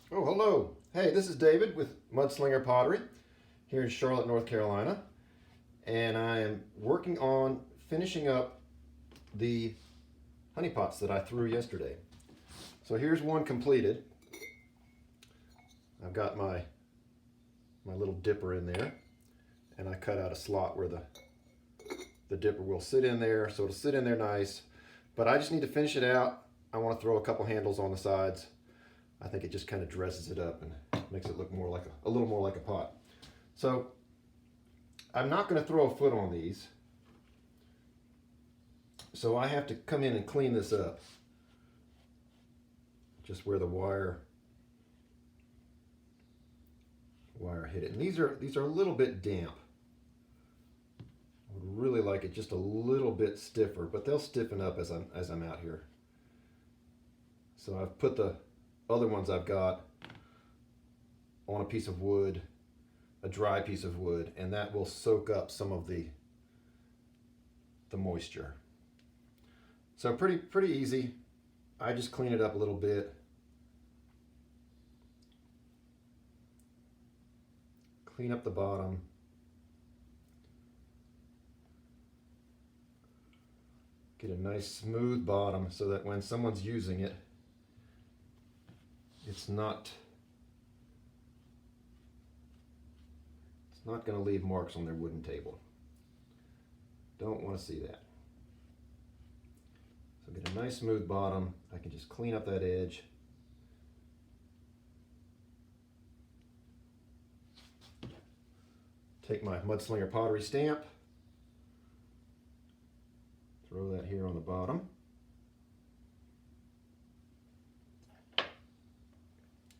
Oh, hello. Hey, this is David with Mudslinger Pottery here in Charlotte, North Carolina. And I am working on finishing up the honey pots that I threw yesterday. So here's one completed. I've got my little dipper in there, and I cut out a slot where the dipper will sit in there, so it'll sit in there nice. But I just need to finish it out. I want to throw a couple handles on the sides. I think it just kind of dresses it up and makes it look more like a little more like a pot. So I'm not going to throw a foot on these. So I have to come in and clean this up. Just where the wire hit it. And these are a little bit damp. I would really like it just a little bit stiffer, but they'll stiffen up as I'm out here. So I've put the other ones I've got on a piece of wood, a dry piece of wood, and that will soak up some of the moisture. So pretty easy. I just clean it up a little bit. Clean up the bottom. Get a nice smooth bottom so that when someone's using it, it's not going to leave marks on their wooden table. Don't want to see that. So get a nice smooth bottom. I can just clean up that edge. Take my Mudslinger Pottery stamp. Throw that here on the bottom.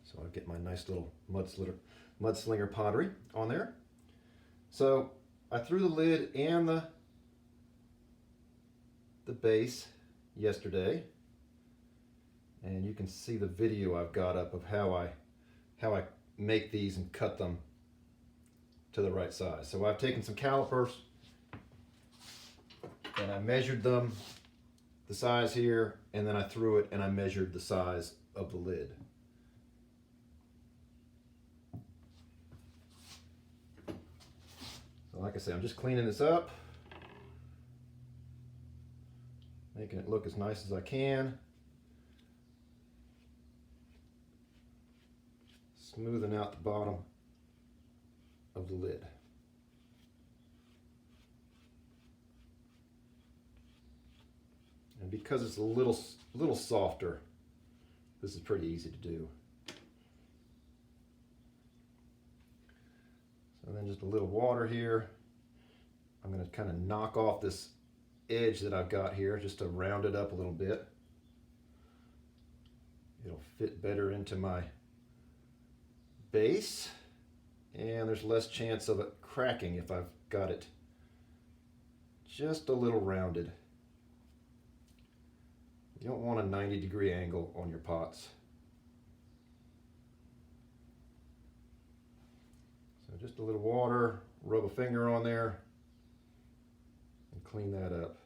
So I'll get my nice little Mudslinger Pottery on there. So I threw the lid and the base yesterday, and you can see the video I've got up of how I make these and cut them to the right size. So I've taken some calipers and I measured them, the size here, and then I threw it and I measured the size of the lid. So like I say, I'm just cleaning this up, making it look as nice as I can, smoothing out the bottom of the lid. And because it's a little softer, this is pretty easy to do. So then just a little water here. I'm going to kind of knock off this edge that I've got here just to round it up a little bit. It'll fit better into my base, and there's less chance of it cracking if I've got it just a little rounded. You don't want a 90-degree angle on your pots. So just a little water, rub a finger on there, and clean that up.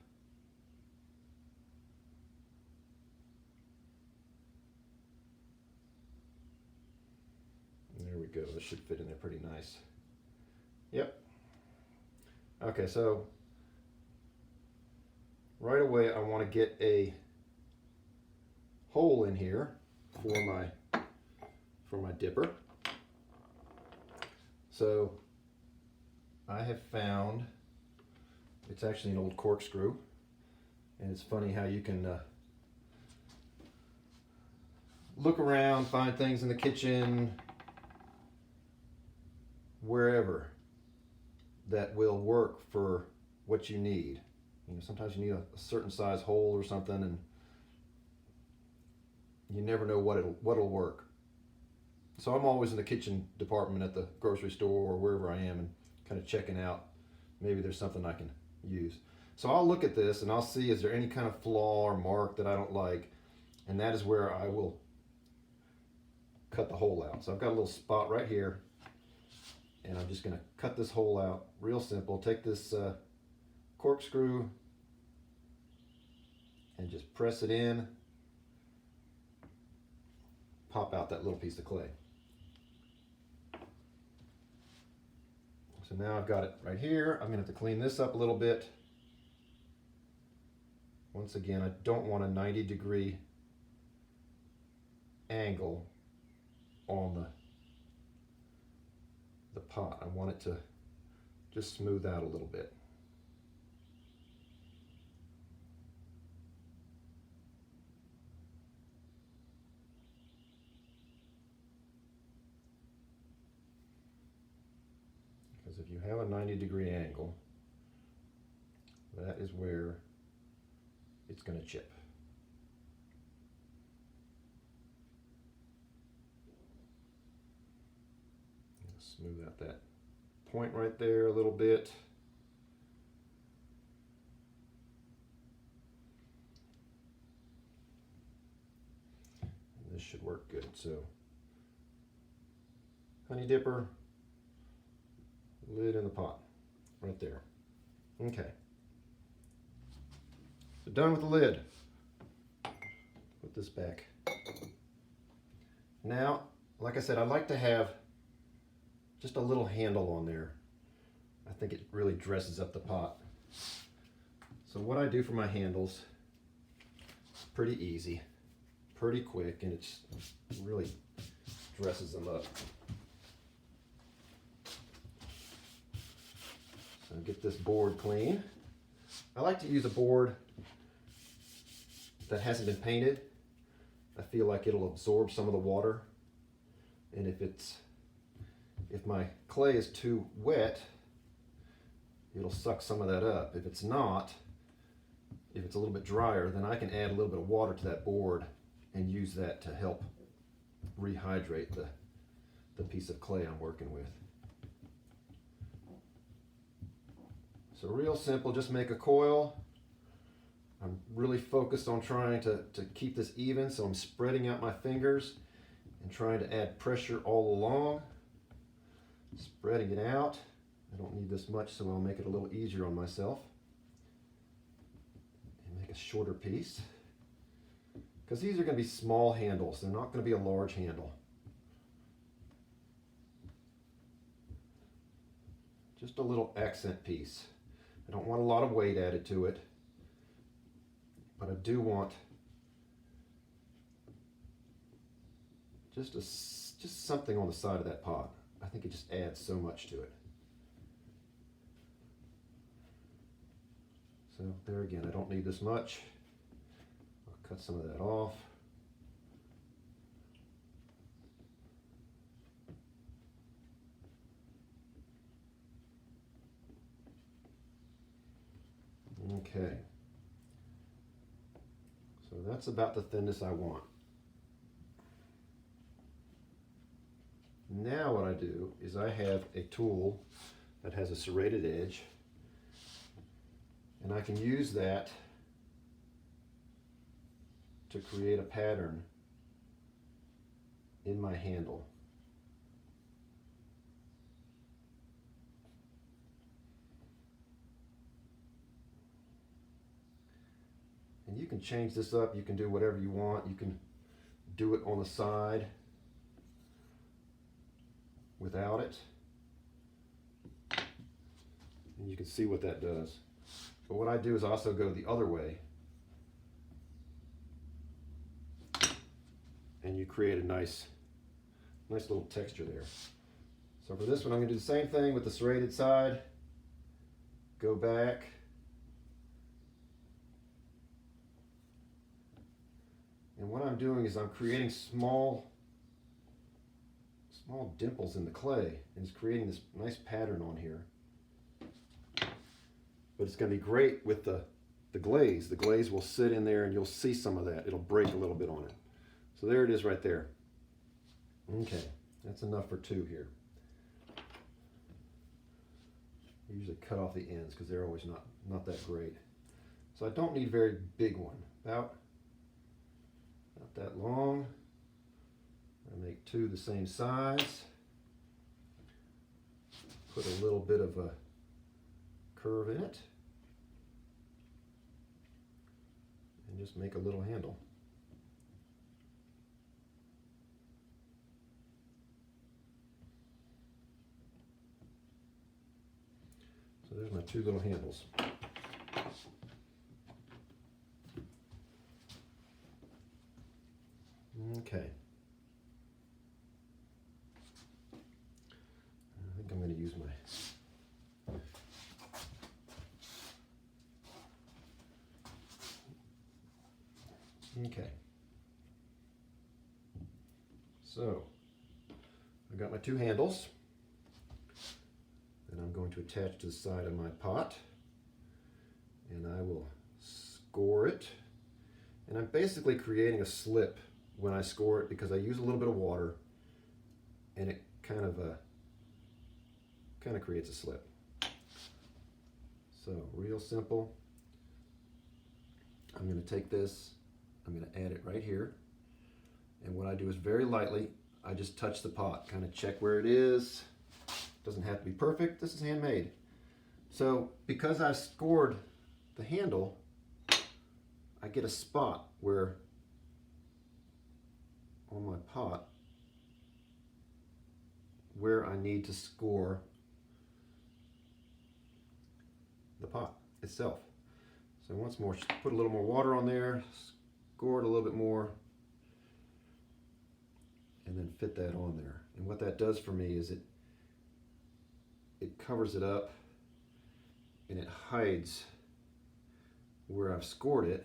And there we go. This should fit in there pretty nice. Yep. Okay, so right away I want to get a hole in here for my dipper. So I have found, it's actually an old corkscrew, and it's funny how you can look around, find things in the kitchen, wherever, that will work for what you need. You know, sometimes you need a certain size hole or something, and you never know what'll work. So I'm always in the kitchen department at the grocery store or wherever I am and kind of checking out. Maybe there's something I can use. So I'll look at this and I'll see, is there any kind of flaw or mark that I don't like? And that is where I will cut the hole out. So I've got a little spot right here, and I'm just going to cut this hole out real simple. Take this corkscrew and just press it in. pop out that little piece of clay. So now I've got it right here. I'm going to have to clean this up a little bit. Once again, I don't want a 90-degree angle on the pot. I want it to just smooth out a little bit. Because if you have a 90-degree angle, that is where it's going to chip. Smooth out that point right there a little bit. And this should work good. So, honey dipper, lid in the pot, right there. Okay. So done with the lid. Put this back. Now, like I said, I like to have just a little handle on there. I think it really dresses up the pot. So what I do for my handles, it's pretty easy, pretty quick, and it really dresses them up. So get this board clean. I like to use a board that hasn't been painted. I feel like it'll absorb some of the water, and if my clay is too wet, it'll suck some of that up. If it's not, if it's a little bit drier, then I can add a little bit of water to that board and use that to help rehydrate the piece of clay I'm working with. So real simple, just make a coil. I'm really focused on trying to keep this even, so I'm spreading out my fingers and trying to add pressure all along. Spreading it out. I don't need this much, so I'll make it a little easier on myself. And make a shorter piece. Because these are going to be small handles. They're not going to be a large handle. Just a little accent piece. I don't want a lot of weight added to it, but I do want just something on the side of that pot. I think it just adds so much to it. So there again, I don't need this much. I'll cut some of that off. Okay. So that's about the thinness I want. Now what I do is I have a tool that has a serrated edge, and I can use that to create a pattern in my handle. And you can change this up, you can do whatever you want, you can do it on the side without it, and you can see what that does. But what I do is also go the other way, and you create a nice little texture there. So for this one, I'm going to do the same thing with the serrated side. Go back, and what I'm doing is I'm creating small dimples in the clay, and it's creating this nice pattern on here. But it's going to be great with the glaze. The glaze will sit in there and you'll see some of that. It'll break a little bit on it. So there it is right there. Okay, that's enough for two here. I usually cut off the ends because they're always not that great. So I don't need a very big one. About that long. I make two the same size. Put a little bit of a curve in it. And just make a little handle. So there's my two little handles. Okay. I think I'm going to use my okay. So I got my two handles that I'm going to attach to the side of my pot, and I will score it. And I'm basically creating a slip when I score it because I use a little bit of water, and it kind of creates a slip. So real simple. I'm going to take this, I'm going to add it right here, and what I do is very lightly I just touch the pot, kind of check where it is. Doesn't have to be perfect, this is handmade. So because I scored the handle, I get a spot where on my pot where I need to score the pot itself. So once more, just put a little more water on there, score it a little bit more, and then fit that on there. And what that does for me is it covers it up and it hides where I've scored it,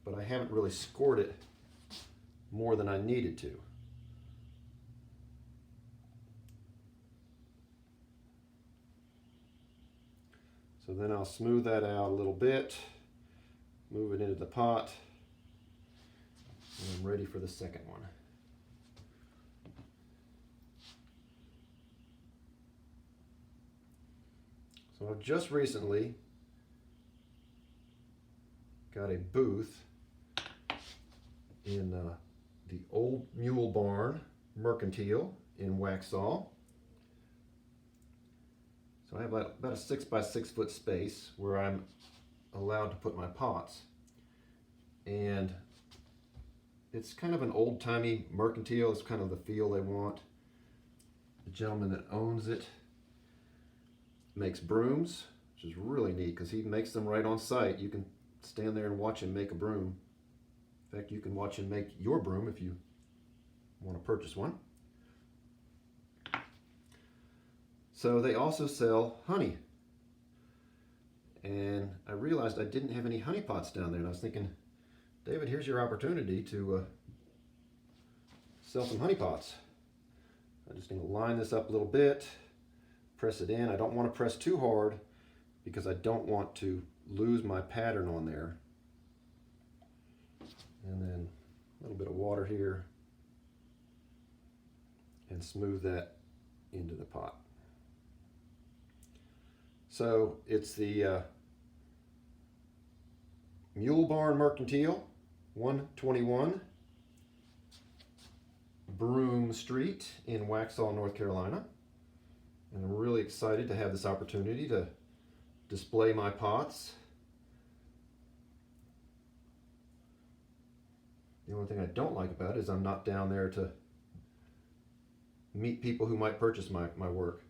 but I haven't really scored it more than I needed to. So then I'll smooth that out a little bit, move it into the pot, and I'm ready for the second one. So I've just recently got a booth in the Old Mule Barn Mercantile in Waxhaw. So I have about a 6 by 6 foot space where I'm allowed to put my pots. And it's kind of an old-timey mercantile. It's kind of the feel they want. The gentleman that owns it makes brooms, which is really neat because he makes them right on site. You can stand there and watch him make a broom. In fact, you can watch him make your broom if you want to purchase one. So they also sell honey. And I realized I didn't have any honey pots down there, and I was thinking, David, here's your opportunity to sell some honey pots. I'm just going to line this up a little bit, press it in. I don't want to press too hard because I don't want to lose my pattern on there. And then a little bit of water here and smooth that into the pot. So it's the Mule Barn Mercantile, 121 Broom Street in Waxhaw, North Carolina. And I'm really excited to have this opportunity to display my pots. The only thing I don't like about it is I'm not down there to meet people who might purchase my work.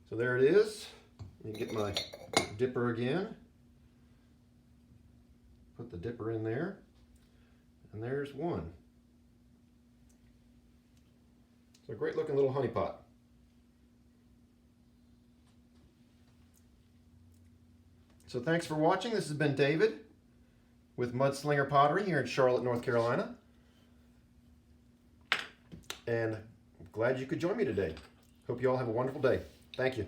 So there it is. Let me get my dipper again. Put the dipper in there. And there's one. It's a great looking little honey pot. So thanks for watching. This has been David with Mudslinger Pottery here in Charlotte, North Carolina. And I'm glad you could join me today. Hope you all have a wonderful day. Thank you.